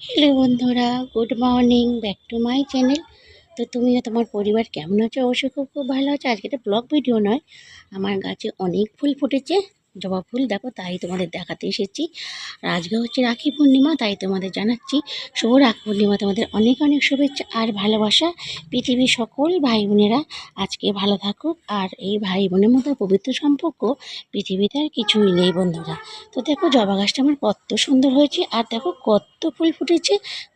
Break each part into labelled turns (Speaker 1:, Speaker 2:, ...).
Speaker 1: Hello বন্ধুরা, good morning, back to my channel. তো তুমি আর তোমার পরিবার কেমন আছো? অবশ্যই খুব খুব ভালো আছে। আজকে এটা ব্লগ ভিডিও নয়, আমার গাছে অনেক ফুল ফুটেছে, জবা ফুল দেখো, তাই তোমাদের দেখাতে এসেছি। আর আজকে হচ্ছে রাখি পূর্ণিমা, তাই তোমাদের জানাচ্ছি শুভ রাখি পূর্ণিমা। তোমাদের অনেক অনেক শুভেচ্ছা আর ভালোবাসা। পৃথিবীর সকল ভাই বোনেরা আজকে ভালো থাকুক। আর এই ভাই বোনের মতো পবিত্র সম্পর্ক পৃথিবীতে আর কিছুই নেই বন্ধুরা। তো দেখো জবা গাছটা আমার কত সুন্দর হয়েছে, আর দেখো কত ফুল ফুটেছে,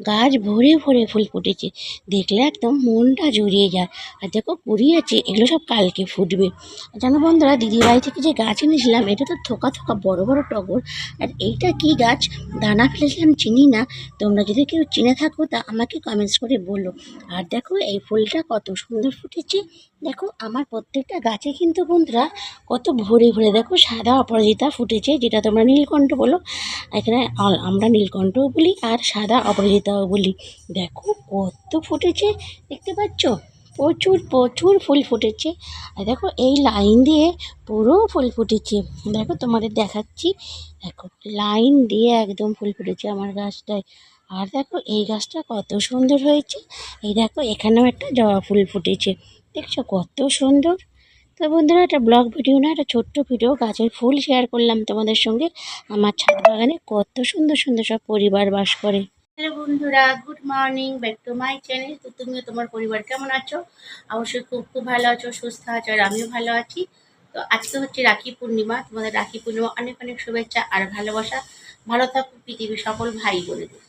Speaker 1: গাছ ভরে ভরে ফুল ফুটেছে, দেখলে একদম মনটা জুড়িয়ে যায়। আর দেখো কুড়ি আছে, এগুলো সব কালকে ফুটবে। জানো বন্ধুরা, দিদির বাড়ি থেকে যে গাছ এনেছিলাম, এটা তো থোকা থোকা বড় বড় টগর। আর এইটা কি গাছ, দানা ফেলেছিলাম, চিনি না। তোমরা যদি কেউ চিনে থাকো তা আমাকে কমেন্টস করে বলো। আর দেখো এই ফুলটা কত সুন্দর ফুটেছে। দেখো আমার প্রত্যেকটা গাছে কিন্তু বন্ধুরা কত ভরে ভরে, দেখো সাদা অপরাজিতা ফুটেছে, যেটা তোমরা নীলকণ্ঠ বলো। এখানে আমরা নীলকণ্ঠও বলি আর সাদা অপরাজিতাও বলি। দেখো কত ফুটেছে, দেখতে পাচ্ছ? প্রচুর প্রচুর ফুল ফুটেছে। আর দেখো এই লাইন দিয়ে পুরো ফুল ফুটেছে, দেখো তোমাদের দেখাচ্ছি। দেখো লাইন দিয়ে একদম ফুল ফুটেছে আমার গাছটায়। আর দেখো এই গাছটা কত সুন্দর হয়েছে। এই দেখো এখানেও একটা জবা ফুল ফুটেছে, দেখছো কত সুন্দর। তো বন্ধুরা, এটা ব্লগ ভিডিও না, এটা ছোট্ট ভিডিও, গাছের ফুল শেয়ার করলাম তোমাদের সঙ্গে। আমার ছাদ বাগানে কত সুন্দর সুন্দর সব পরিবার বাস করে। হ্যালো বন্ধুরা, good morning, back to my channel. তো তুমিও তোমার পরিবার কেমন আছো? অবশ্যই খুব খুব ভালো আছো, সুস্থ আছো, আর আমিও ভালো আছি। তো আজকে হচ্ছে রাখি পূর্ণিমা, তোমাদের রাখি পূর্ণিমা অনেক অনেক শুভেচ্ছা আর ভালোবাসা। ভালো থাকুক পৃথিবীর সকল ভাই বোনেদের।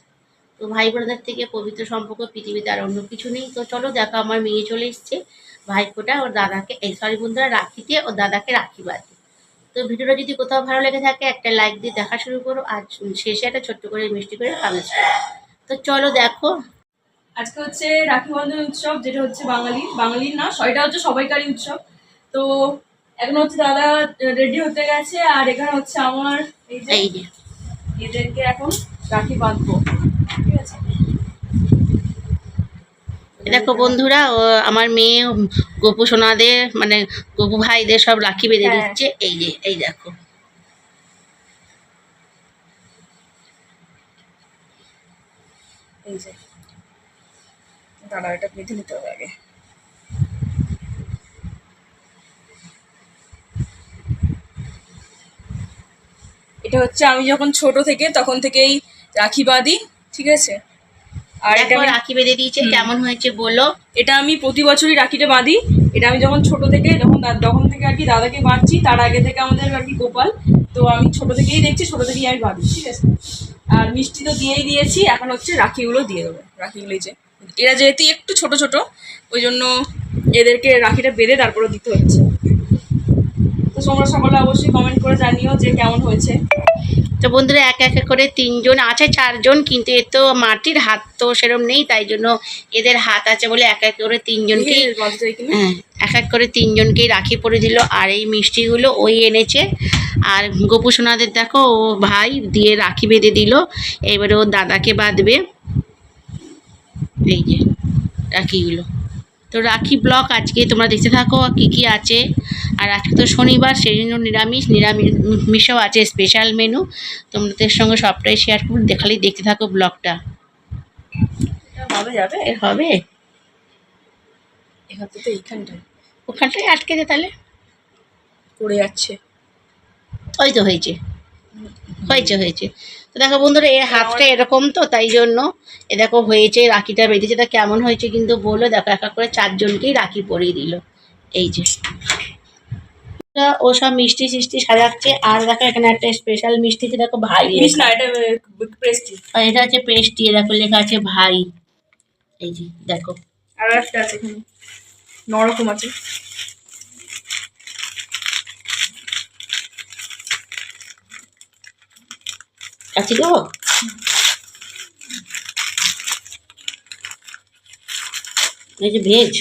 Speaker 1: তো ভাই বোনদের থেকে পবিত্র সম্পর্ক পৃথিবীতে আর অন্য কিছু নেই। তো চলো দেখো, আমার মেয়ে চলে এসছে, ভাইফোঁটা ওর দাদাকে, এই সরি বন্ধুরা, রাখিতে ওর দাদাকে রাখি বাঁধে। তো ভিডিওটা যদি কোথাও ভালো লেগে থাকে একটা লাইক দিয়ে দেখা শুরু করো, আর শেষে একটা ছোট্ট করে মিষ্টি করে কমেন্টস করো। তো চলো দেখো।
Speaker 2: আজকে হচ্ছে রাখি বন্ধন উৎসব, যেটা হচ্ছে বাঙালির না, এটা হচ্ছে সবাইকারই উৎসব। তো এখন হচ্ছে দাদা রেডি হতে গেছে, আর এখানে হচ্ছে আমার এই যে এদেরকে এখন রাখি বাঁধবো, ঠিক আছে।
Speaker 1: দেখো বন্ধুরা, আমার মেয়ে গপু সোনাদের মানে গপু ভাইদের সব রাখি বেঁধে দিচ্ছে। এই যে এই দেখো,
Speaker 2: এই যে দাঁড়া, এটা বেঁধে নিতে হবে আগে। এটা হচ্ছে আমি যখন ছোট থেকে তখন থেকেই রাখি বাঁধি, ঠিক আছে। আর এটা
Speaker 1: রাখি বেঁধে দিয়েছে, কেমন হয়েছে বলো।
Speaker 2: এটা আমি প্রতি বছরই রাখিটা বাঁধি। এটা আমি যখন ছোট থেকে যখন থেকে আর কি দাদাকে বাঁধছি, তার আগে থেকে আমাদের আর কি গোপাল। তো আমি ছোট থেকেই দেখছি, ছোট থেকেই আমি বাঁধি, ঠিক আছে। আর মিষ্টি তো দিয়েই দিয়েছি, এখন হচ্ছে রাখিগুলো দিয়ে দেবো। রাখিগুলো যে এরা যেহেতু একটু ছোট ছোট, ওই জন্য এদেরকে রাখিটা বেঁধে তারপরে দিতে হচ্ছে। তো তোমরা সকলে অবশ্যই কমেন্ট করে জানিও যে কেমন হয়েছে।
Speaker 1: তো বন্ধুরা, এক এক করে তিনজন আছে, চারজন, কিন্তু এ তো মাটির হাত তো সেরম নেই, তাই জন্য এদের হাত আছে বলে এক এক করে তিনজনকেই, হ্যাঁ, এক এক করে তিনজনকেই রাখি পরে দিল। আর এই মিষ্টিগুলো ওই এনেছে। আর গোপু সোনাদের দেখো, ও ভাই দিয়ে রাখি বেঁধে দিল, এবারে ও দাদাকে বাঁধবে। এই যে রাখিগুলো। তো রাখি ব্লগ আজকে তোমরা দেখতে থাকো কি কি আছে। আর আজকে তো শনিবার, সেই জন্য নিরামিষও আছে, স্পেশাল মেনু। তোমাদের সঙ্গে সবটাই শেয়ার করবো, দেখালেই দেখতে থাকো ব্লগটা।
Speaker 2: যাবে
Speaker 1: হবে
Speaker 2: এখান থেকে এইখানটায়
Speaker 1: ওখানটায় আটকে দে, তাহলে
Speaker 2: পড়ে যাচ্ছে।
Speaker 1: ওই তো হয়েছে হয়েছে হয়েছে। তো দেখো বন্ধুরা, এর হাতটা এরকম, তো তাই জন্য এ দেখো হয়েছে, রাখিটা বেঁধেছে। তা কেমন হয়েছে কিন্তু বললো। দেখো এক এক করে চারজনকেই রাখি পরিয়ে দিল। এই যে ও সব মিষ্টি সিষ্টি সাজাচ্ছে। আর দেখো এখানে একটা স্পেশাল মিষ্টি আছে, দেখো ভাই, এটা হচ্ছে পেস্টি, দেখো লেখা আছে ভাই। এই যে দেখো,
Speaker 2: আর একটা আছে এখানে, নরকম আছে।
Speaker 1: কাছে দেবো। এই যে ভেজ।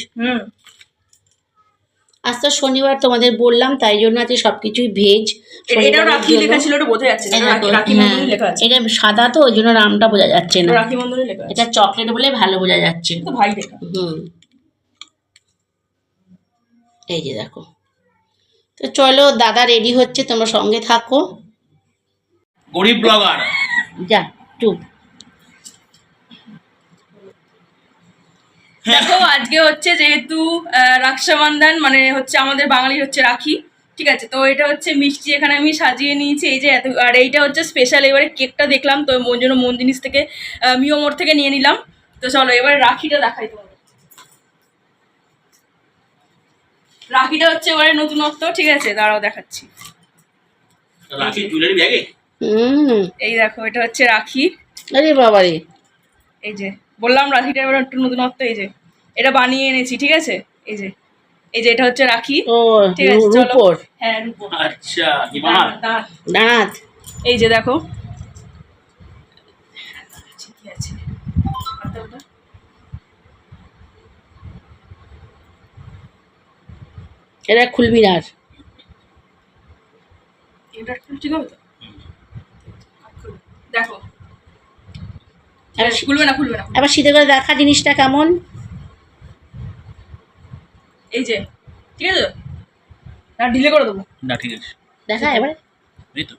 Speaker 1: আজ তো শনিবার তোমাদের বললাম, তাই জন্য আছে সবকিছুই ভেজ।
Speaker 2: এটা রাখি লেখা ছিল, ওটা বোঝা যাচ্ছে না। রাখি বন্ধন লেখা আছে,
Speaker 1: এটা সাদা, তো ওই জন্য নামটা বোঝা যাচ্ছে না।
Speaker 2: রাখি বন্ধন লেখা আছে,
Speaker 1: এটা চকলেট বলে ভালো বোঝা যাচ্ছে।
Speaker 2: তো ভাই লেখা।
Speaker 1: এই যে দেখো। তো চলো, দাদা রেডি হচ্ছে, তোমরা সঙ্গে থাকো।
Speaker 3: গরিব ব্লগার
Speaker 1: যা চুপ।
Speaker 2: দেখো আজকে হচ্ছে যেহেতু রক্ষাবন্ধন মানে হচ্ছে আমাদের বাঙালির হচ্ছে রাখি, ঠিক আছে? তো এটা হচ্ছে মিষ্টি এখানে আমি সাজিয়ে নিয়েছি এই যে এত, আর এইটা হচ্ছে স্পেশাল। এবারে কেকটা দেখলাম তো ওই জন্য মন জিনিস থেকে মিও মোড় থেকে নিয়ে নিলাম। তো চলো এবারে রাখিটা দেখাই তোমাদের। রাখিটা হচ্ছে এবারে নতুনত্ব, ঠিক আছে? দাঁড়াও দেখাচ্ছি।
Speaker 3: রাখি জুয়েলারি ব্যাগে।
Speaker 2: এই দেখো এটা হচ্ছে রাখি।
Speaker 1: আরে বাবারে,
Speaker 2: এই যে বললাম রাখিটা এবার একটু নতুনত্ব। এই যে এটা বানিয়ে এনেছি, ঠিক আছে? এই যে এটা হচ্ছে রাখি।
Speaker 1: ও
Speaker 2: ঠিক আছে চলো।
Speaker 1: রূপোর
Speaker 2: হ্যাঁ রূপোর।
Speaker 3: আচ্ছা হিমার
Speaker 1: দাঁত।
Speaker 2: এই যে দেখো ঠিকই আছে।
Speaker 1: এটা খুলবি না আর।
Speaker 2: এটা ঠিক হবে তো? দেখো খুলবে না খুলবে না।
Speaker 1: এবার শীতে করে দেখা জিনিসটা কেমন।
Speaker 2: এই যে ঠিক আছে, না ডিলে করে দেবো।
Speaker 3: না ঠিক আছে
Speaker 1: দেখা এবার।
Speaker 3: এই তো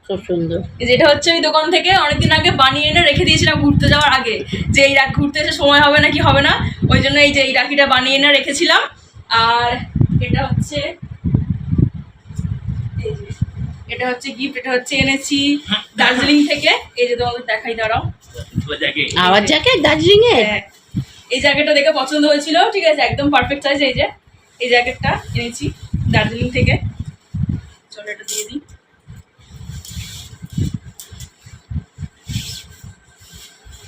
Speaker 1: খুব সুন্দর।
Speaker 2: এই যে এটা হচ্ছে ওই দোকান থেকে অনেকদিন আগে বানিয়ে এনে রেখে দিয়েছিলাম ঘুরতে যাওয়ার আগে, যে এই ঘুরতে এসে সময় হবে না কি হবে না, ওই জন্য এই যে এই রাখিটা বানিয়ে এনে রেখেছিলাম। আর এটা হচ্ছে এই যে এটা হচ্ছে গিফট, এটা হচ্ছে এনেছি দার্জিলিং থেকে। এই যে তোমাদের দেখাই, দাঁড়াও।
Speaker 1: আবার জ্যাকেট দার্জিলিং এ।
Speaker 2: হ্যাঁ, এই জ্যাকেটটা দেখে পছন্দ হয়েছিল, ঠিক আছে? একদম পারফেক্ট সাইজ। এই যে এই জ্যাকেটটা এনেছি দার্জিলিং থেকে। চলো এটা দিয়ে দিই।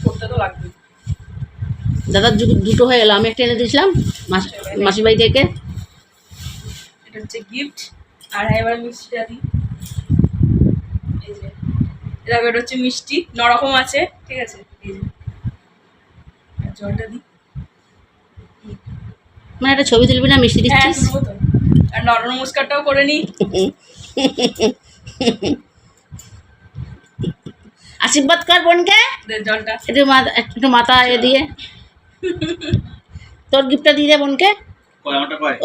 Speaker 2: করতে তো লাগবে।
Speaker 1: দাদার দুটো হয়ে গেল, আমি একটা এনে দিয়েছিলাম মাসির বাড়ি থেকে।
Speaker 2: এটা হচ্ছে গিফট। আর এবার মিষ্টিটা দিই। এই যে দেখো এটা হচ্ছে মিষ্টি, নরকম আছে, ঠিক আছে? এই যে জলটা দিই।
Speaker 1: মানে একটা ছবি তুলবি না, মিষ্টি
Speaker 2: হ্যাঁ
Speaker 1: দিচ্ছিস।
Speaker 2: তুলবো তো। আর নমস্কারটাও করে নিই।
Speaker 1: আশীর্বাদ কর বোনকে।
Speaker 2: জলটা
Speaker 1: একটু মাথা এ দিয়ে তোর গিফটটা দিয়ে দে বোনকে।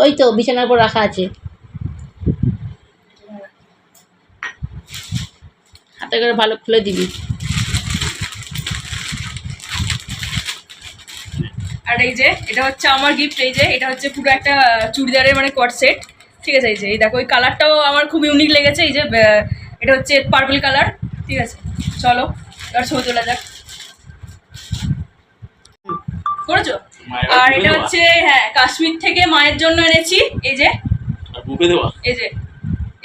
Speaker 1: ওই তো বিছানার উপর রাখা আছে, হাতে করে ভালো খুলে দিবি।
Speaker 2: আর এই যে এটা হচ্ছে আমার গিফট। এই যে এটা হচ্ছে পুরো একটা চুড়িদারের মানে কট সেট, ঠিক আছে? এই যে এই দেখো, ওই কালারটাও আমার খুব ইউনিক লেগেছে। এই যে এটা হচ্ছে পার্পল কালার, ঠিক আছে? চলো এবার ছবি তোলা যাক। করেছো? আর এটা হচ্ছে হ্যাঁ কাশ্মীর থেকে মায়ের জন্য এনেছি। এই যে এই যে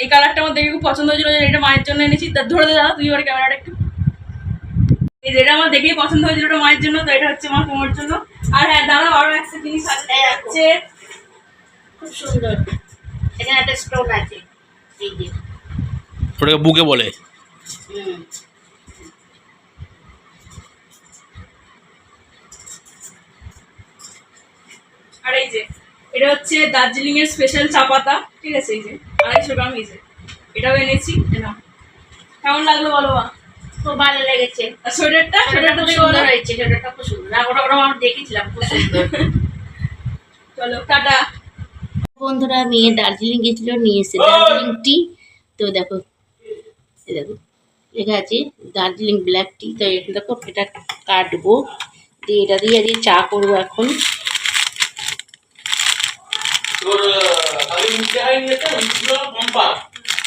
Speaker 2: এই কালারটা আমার দেখে খুব পছন্দ হয়েছিল, এটা মায়ের জন্য এনেছি। ধরে দে দাদা তুই এবার ক্যামেরাটা একটু। এই যে এটা আমার দেখেই পছন্দ হয়েছিল, এটা মায়ের জন্য, তো এটা হচ্ছে আমার কোমরের জন্য। আর হ্যাঁ দাঁড়াও, আরো একটা জিনিস আছে,
Speaker 1: খুব সুন্দর। এখানে একটা স্টোন আছে, এই যে
Speaker 3: ওটাকে বুকে বলে।
Speaker 2: আর এই যে এটা হচ্ছে দার্জিলিং এর স্পেশাল চা পাতা, ঠিক আছে? এই যে 250 গ্রাম। এই যে এটাও এনেছি। কেমন লাগলো বলো?
Speaker 1: খুব ভালো লেগেছে।
Speaker 2: আর সোয়েটারটা দেখে
Speaker 1: সুন্দর হয়েছে, সোয়েটারটা খুব সুন্দর। ওটা আমরা দেখেছিলাম, খুব সুন্দর।
Speaker 2: চলো টাটা।
Speaker 1: বন্ধুরা মেয়ে দার্জিলিং গেছিল, নিয়ে এসে দার্জিলিং টি। তো দেখো এই দেখো লেখা আছে দার্জিলিং ব্ল্যাক টি। তো এটা দেখো, এটা কাটবো দিয়ে এটা দিয়ে আজকে চা করবো এখন।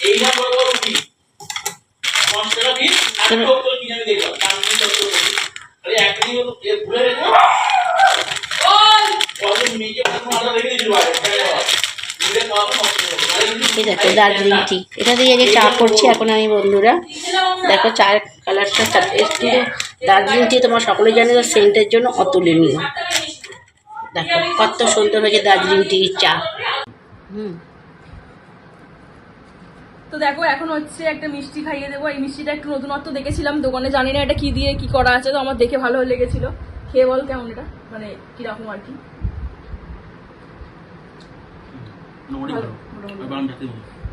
Speaker 1: এই দেখো দার্জিলিং টি, এটা দিয়ে যে চা করছি এখন আমি বন্ধুরা। দেখো চায়ের কালারটা একটু, দার্জিলিং টি তোমার সকলে জানে সেন্টের জন্য অতুলনীয়। দেখো কত সুন্দর হয়েছে দার্জিলিং টির চা।
Speaker 2: তো দেখো এখন হচ্ছে একটা মিষ্টি খাইয়ে দেবো। এই মিষ্টিটা একটু নতুনত্ব দেখেছিলাম দোকানে, জানি না এটা কি দিয়ে কি করা আছে, তো আমার দেখে ভালো লেগেছিল। খেয়ে বল কেমন এটা, মানে কিরকম আর কি।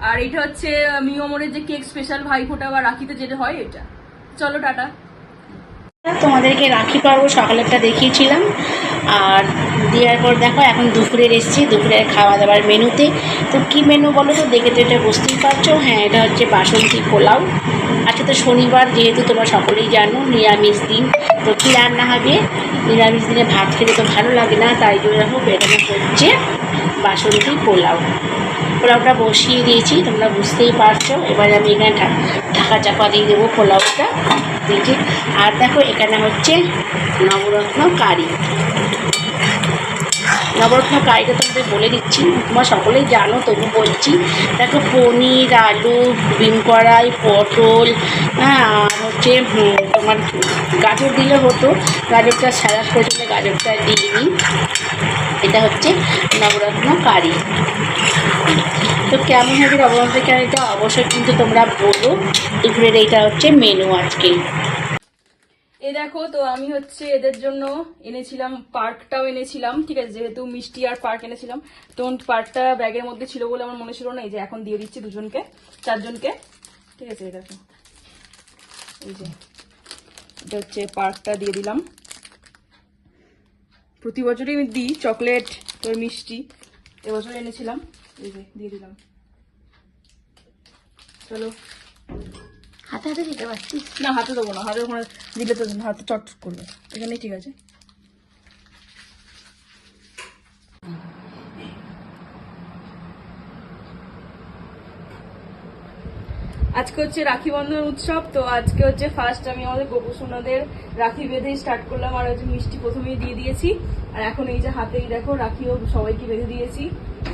Speaker 2: আর এটা হচ্ছে মিওমোরের যে কেক স্পেশাল ভাইফোঁটা বা রাখিতে যেটা হয় এটা। চলো টাটা।
Speaker 1: তোমাদেরকে রাখি পর্ব সকালেরটা দেখিয়েছিলাম, আর দেওয়ার পর দেখো এখন দুপুরের এসেছি, দুপুরের খাওয়া দাওয়ার মেনুতে। তো কী মেনু বলো তো, দেখে তো এটা বুঝতেই পারছো। হ্যাঁ, এটা হচ্ছে বাসন্তী পোলাও। আজকে তো শনিবার, যেহেতু তোমরা সকলেই জানো নিরামিষ দিন। তো কী রান্না হবে, নিরামিষ দিনে ভাত খেতে তো ভালো লাগে না, তাই জন্য দেখো এখানে হচ্ছে বাসন্তী পোলাও। পোলাওটা বসিয়ে দিয়েছি, তোমরা বুঝতেই পারছো। এবারে আমি এখানে ঢাকা চাপা দিয়ে দেবো পোলাওটা দিয়েছি। আর দেখো এখানে হচ্ছে নবরত্ন কারি। নবরত্ন কারিটা তোমাদের বলে দিচ্ছি, তোমরা সকলেই জানো তবু বলছি। দেখো পনির, আলু, বিন কড়াই, পটল, হ্যাঁ, আর হচ্ছে তোমার গাজর দিলে হতো, গাজরটা স্যালাড করে গাজরটা দিইনি। এটা হচ্ছে নবরত্ন কারি। তো কেমন হবে নবরত্ন কারিটা অবশ্যই কিন্তু তোমরা বলো। দুপুরের এইটা হচ্ছে মেনু আজকে।
Speaker 2: এই দেখো, তো আমি হচ্ছে এদের জন্য এনেছিলাম পার্কটাও এনেছিলাম, ঠিক আছে, যেহেতু মিষ্টি আর পার্ক এনেছিলাম। তো পার্কটা ব্যাগের মধ্যে ছিল বলে আমার মনে ছিল না, এই যে এখন দিয়ে দিচ্ছি দুজনকে, চারজনকে, ঠিক আছে। এই দেখো, এই যে এটা হচ্ছে পার্কটা দিয়ে দিলাম। প্রতি বছরই আমি দিই চকলেট, তোর মিষ্টি, এবছর এনেছিলাম, এই যে দিয়ে দিলাম। চলো,
Speaker 1: হাতে হাতে দিতে পারছিস
Speaker 2: না হাতে দেবো না, হাতে ওখানে দিলে তো হাতে চট করবে, এখানেই ঠিক আছে। আজকে হচ্ছে রাখি বন্ধন উৎসব। তো আজকে হচ্ছে ফার্স্ট আমি আমাদের গোপুসোনাদের রাখি বেঁধেই স্টার্ট করলাম, আর হচ্ছে মিষ্টি প্রথমেই দিয়ে দিয়েছি। আর এখন এই যে হাতেই দেখো রাখিও সবাইকে বেঁধে দিয়েছি।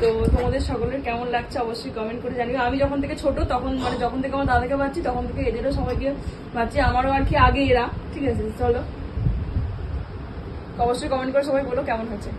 Speaker 2: তো তোমাদের সকলের কেমন লাগছে অবশ্যই কমেন্ট করে জানিও। আমি যখন থেকে ছোট তখন, মানে যখন থেকে আমার দাদাকে বাঁচছি তখন থেকে এদেরও সবাইকে বাঁচছি, আমারও আর কি আগে এরা, ঠিক আছে। চলো অবশ্যই কমেন্ট করে সবাই বলো কেমন হয়েছে।